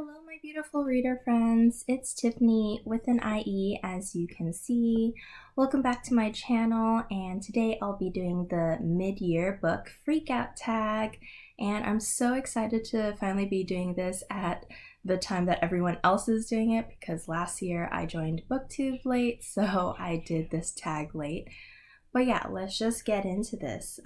Hello, my beautiful reader friends. It's Tiffany with an IE, as you can see. Welcome back to my channel, and today I'll be doing the mid-year book freakout tag, and I'm so excited to finally be doing this at the time that everyone else is doing it, because last year I joined BookTube late, so I did this tag late. But yeah, let's just get into this.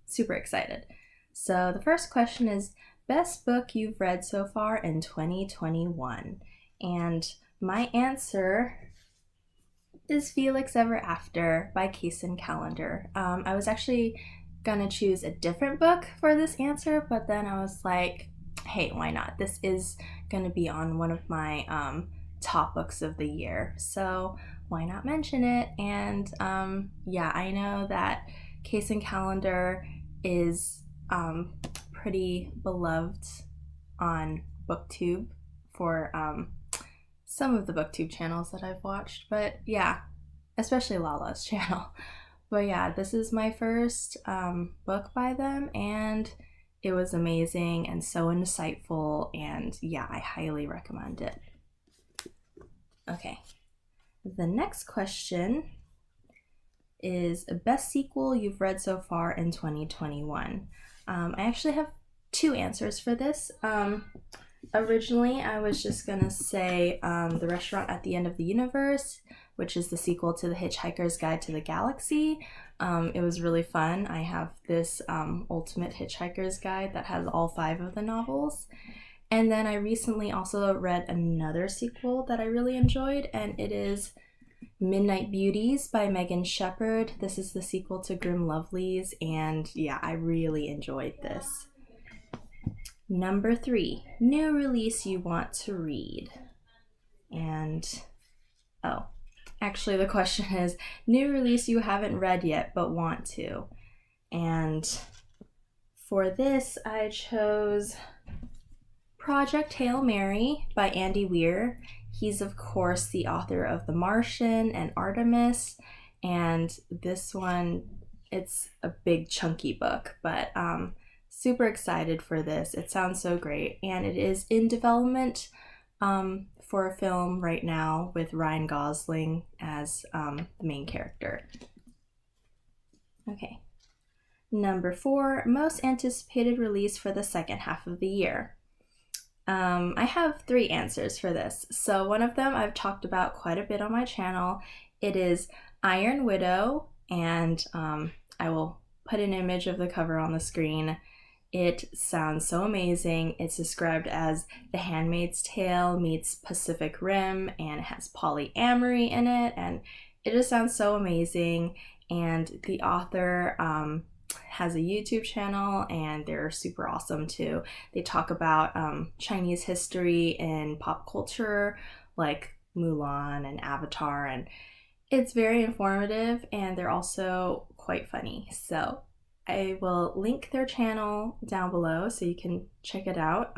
Super excited. So the first question is, best book you've read so far in 2021? And my answer is Felix Ever After by Kacen Callender. I was actually gonna choose a different book for this answer, but then I was like, hey, why not? This is gonna be on one of my top books of the year, so why not mention it? And yeah, I know that Kacen Callender is pretty beloved on BookTube for some of the BookTube channels that I've watched, but yeah, especially Lala's channel. But yeah, this is my first book by them, and it was amazing and so insightful, and yeah, I highly recommend it. Okay, the next question is best sequel you've read so far in 2021. I actually have two answers for this. Originally, I was just gonna say The Restaurant at the End of the Universe, which is the sequel to The Hitchhiker's Guide to the Galaxy. It was really fun. I have this Ultimate Hitchhiker's Guide that has all 5 of the novels. And then I recently also read another sequel that I really enjoyed, and it is Midnight Beauties by Megan Shepherd. This is the sequel to Grim Lovelies, and yeah, I really enjoyed this. Number 3, new release you want to read. And, oh, actually the question is, new release you haven't read yet but want to. And for this, I chose Project Hail Mary by Andy Weir. He's, of course, the author of The Martian and Artemis, and this one, it's a big chunky book, but super excited for this. It sounds so great, and it is in development for a film right now with Ryan Gosling as the main character. Okay. Number 4, most anticipated release for the second half of the year. I have 3 answers for this. So one of them I've talked about quite a bit on my channel. It is Iron Widow, and I will put an image of the cover on the screen. It sounds so amazing. It's described as The Handmaid's Tale meets Pacific Rim, and it has polyamory in it, and it just sounds so amazing. And the author has a YouTube channel, and they're super awesome too. They talk about Chinese history and pop culture, like Mulan and Avatar, and it's very informative, and they're also quite funny. So I will link their channel down below so you can check it out.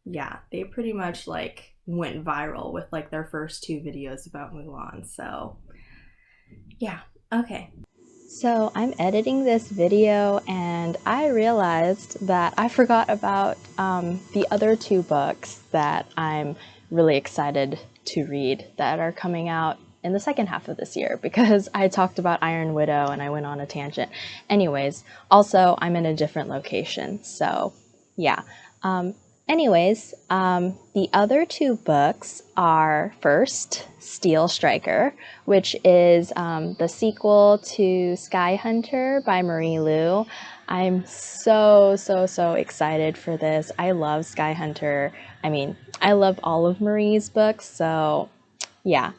Yeah, they pretty much like went viral with like their first 2 videos about Mulan. So yeah, okay. So I'm editing this video, and I realized that I forgot about the other 2 books that I'm really excited to read that are coming out in the second half of this year, because I talked about Iron Widow and I went on a tangent. Anyways, also I'm in a different location, so yeah. The other 2 books are first Steel Striker, which is the sequel to Sky Hunter by Marie Lu. I'm so excited for this. I love Sky Hunter. I mean, I love all of Marie's books, so yeah,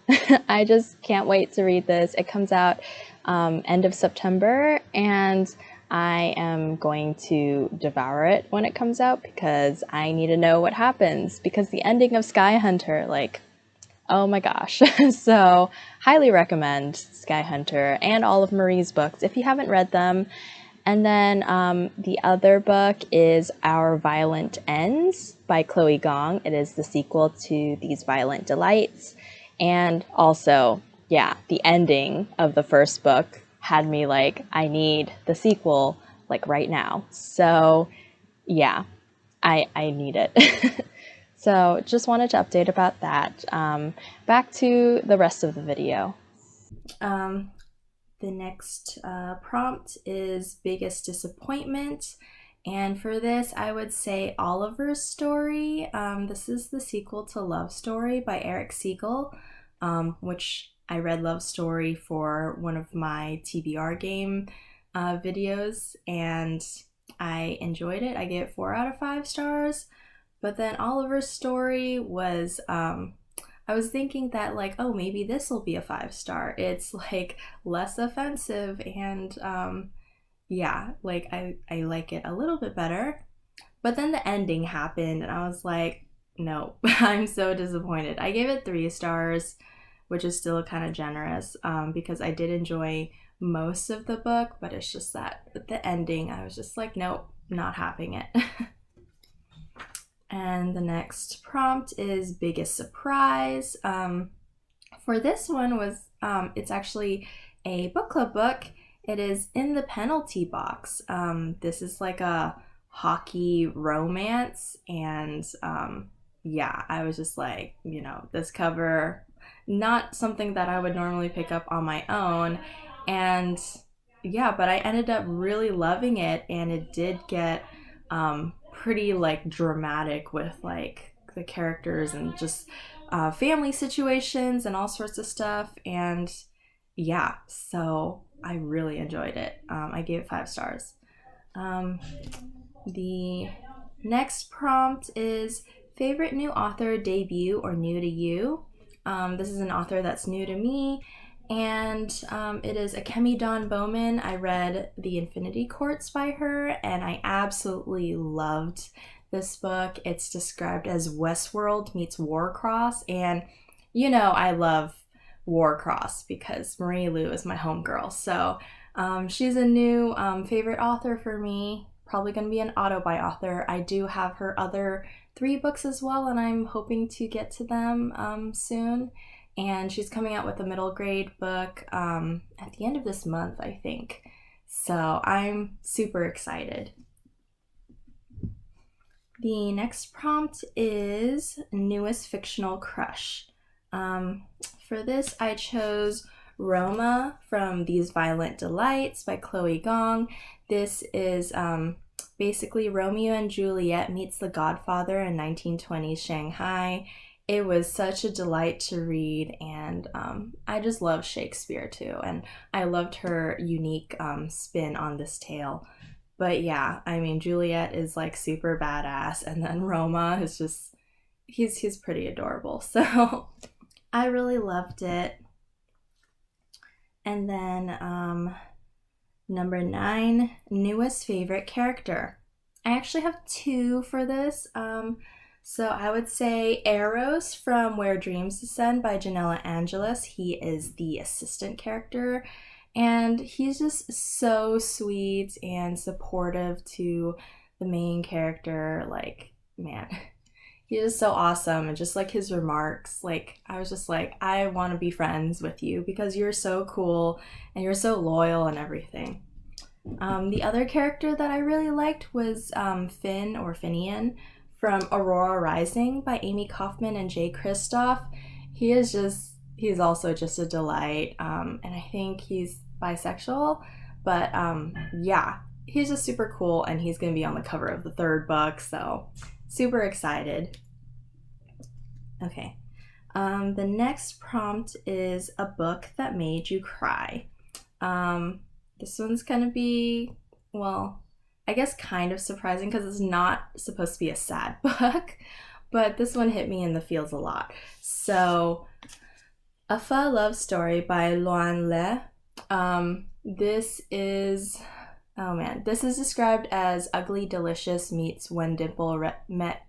I just can't wait to read this. It comes out end of September, and I am going to devour it when it comes out because I need to know what happens, because the ending of Sky Hunter, like, oh my gosh. So highly recommend Sky Hunter and all of Marie's books if you haven't read them. And then the other book is Our Violent Ends by Chloe Gong. It is the sequel to These Violent Delights. And also, yeah, the ending of the first book had me like, I need the sequel like right now. So yeah, I need it. So just wanted to update about that. Back to the rest of the video. The next prompt is biggest disappointment. And for this, I would say Oliver's Story. This is the sequel to Love Story by Eric Siegel, which I read Love Story for one of my TBR game videos, and I enjoyed it. I gave it 4 out of 5 stars. But then Oliver's Story was, I was thinking that, like, oh, maybe this will be a 5-star. It's like less offensive, and yeah, like I like it a little bit better. But then the ending happened, and I was like, no, I'm so disappointed. I gave it 3 stars, which is still kind of generous, because I did enjoy most of the book, but it's just that the ending, I was just like, nope, not having it. And the next prompt is biggest surprise. For this one was, it's actually a book club book. It is In the Penalty Box. This is like a hockey romance, and yeah, I was just like, you know, this cover, not something that I would normally pick up on my own, and yeah, but I ended up really loving it, and it did get pretty like dramatic with like the characters and just family situations and all sorts of stuff. And yeah, so I really enjoyed it. I gave it 5 stars. The next prompt is favorite new author debut or new to you. This is an author that's new to me, and it is Akemi Dawn Bowman. I read The Infinity Courts by her, and I absolutely loved this book. It's described as Westworld meets Warcross, and you know I love Warcross because Marie Lu is my homegirl. So she's a new favorite author for me. Probably going to be an auto-buy author. I do have her other 3 books as well, and I'm hoping to get to them soon. And she's coming out with a middle grade book at the end of this month, I think. So I'm super excited. The next prompt is newest fictional crush. For this, I chose Roma from These Violent Delights by Chloe Gong. This is basically Romeo and Juliet meets The Godfather in 1920s Shanghai. It was such a delight to read, and I just love Shakespeare too, and I loved her unique spin on this tale. But yeah, I mean, Juliet is like super badass, and then Roma is just, he's pretty adorable. So I really loved it. And then number 9, newest favorite character. I actually have 2 for this. So I would say Eros from Where Dreams Descend by Janella Angelis. He is the assistant character, and he's just so sweet and supportive to the main character. Like, man, he's just so awesome, and just like his remarks, like I was just like, I want to be friends with you because you're so cool and you're so loyal and everything. The other character that I really liked was Finn or Finian from Aurora Rising by Amy Kaufman and Jay Kristoff. He's also just a delight, and I think he's bisexual, but yeah, he's just super cool, and he's going to be on the cover of the 3rd book, so super excited. Okay, the next prompt is a book that made you cry. This one's gonna be, well, I guess kind of surprising because it's not supposed to be a sad book, but this one hit me in the feels a lot. So, A Pho Love Story by Luan Le. This is, oh man, this is described as Ugly Delicious meets When Dimple met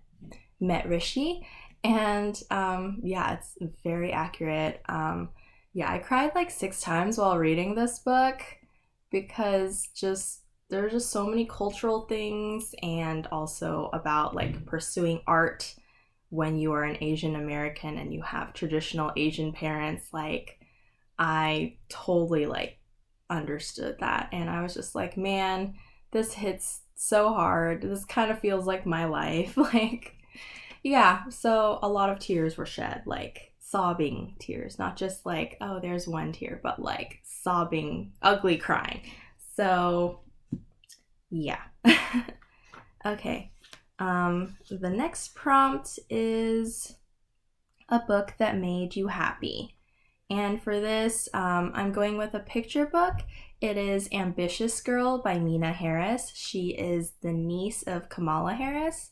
Rishi, and yeah, it's very accurate. Yeah, I cried like 6 times while reading this book because just there are just so many cultural things, and also about like pursuing art when you are an Asian American and you have traditional Asian parents. Like, I totally like understood that, and I was just like, man, this hits so hard. This kind of feels like my life. Like, Yeah, so a lot of tears were shed, like sobbing tears, not just like, oh, there's one tear, but like sobbing, ugly crying. So, yeah. Okay. The next prompt is a book that made you happy. And for this, I'm going with a picture book. It is Ambitious Girl by Mina Harris. She is the niece of Kamala Harris.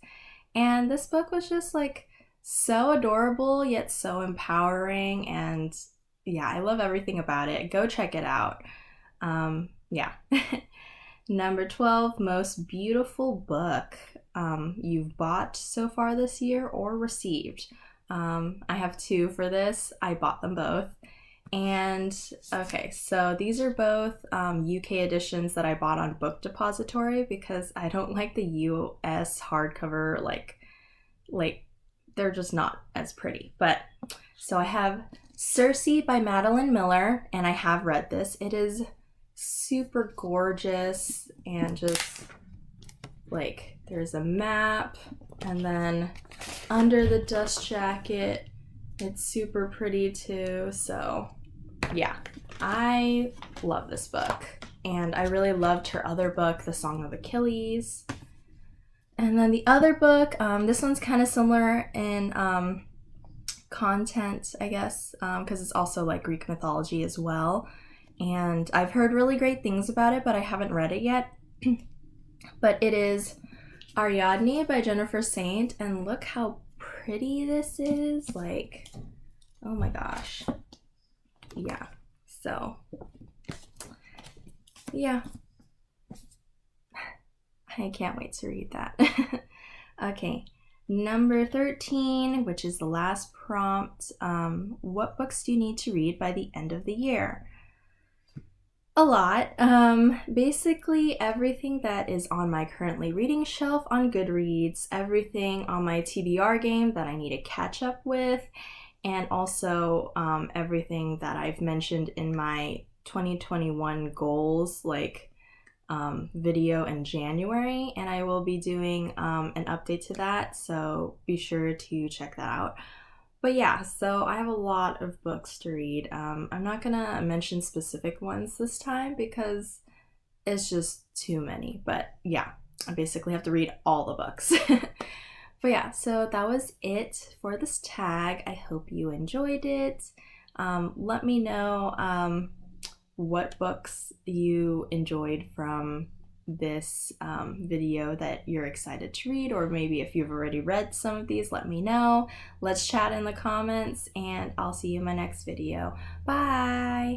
And this book was just like so adorable, yet so empowering. And yeah, I love everything about it. Go check it out. Yeah. Number 12, most beautiful book you've bought so far this year or received. I have two for this. I bought them both. And okay, so these are both UK editions that I bought on Book Depository because I don't like the US hardcover, like they're just not as pretty. But so I have Circe by Madeline Miller, and I have read this. It is super gorgeous, and just like there's a map, and then under the dust jacket it's super pretty too. So yeah, I love this book, and I really loved her other book, The Song of Achilles. And then the other book, this one's kind of similar in content, I guess, because it's also like Greek mythology as well. And I've heard really great things about it, but I haven't read it yet. But it is Ariadne by Jennifer Saint, and look how pretty this is. Like, oh my gosh. Yeah, so yeah, I can't wait to read that. Okay, number 13, which is the last prompt. What books do you need to read by the end of the year? A lot. Basically everything that is on my currently reading shelf on Goodreads, everything on my TBR game that I need to catch up with, and also everything that I've mentioned in my 2021 goals, like video in January, and I will be doing an update to that, so be sure to check that out. But yeah, so I have a lot of books to read. I'm not gonna mention specific ones this time because it's just too many, but yeah, I basically have to read all the books. But yeah, so that was it for this tag. I hope you enjoyed it. Let me know what books you enjoyed from this video that you're excited to read, or maybe if you've already read some of these, let me know. Let's chat in the comments, and I'll see you in my next video. Bye!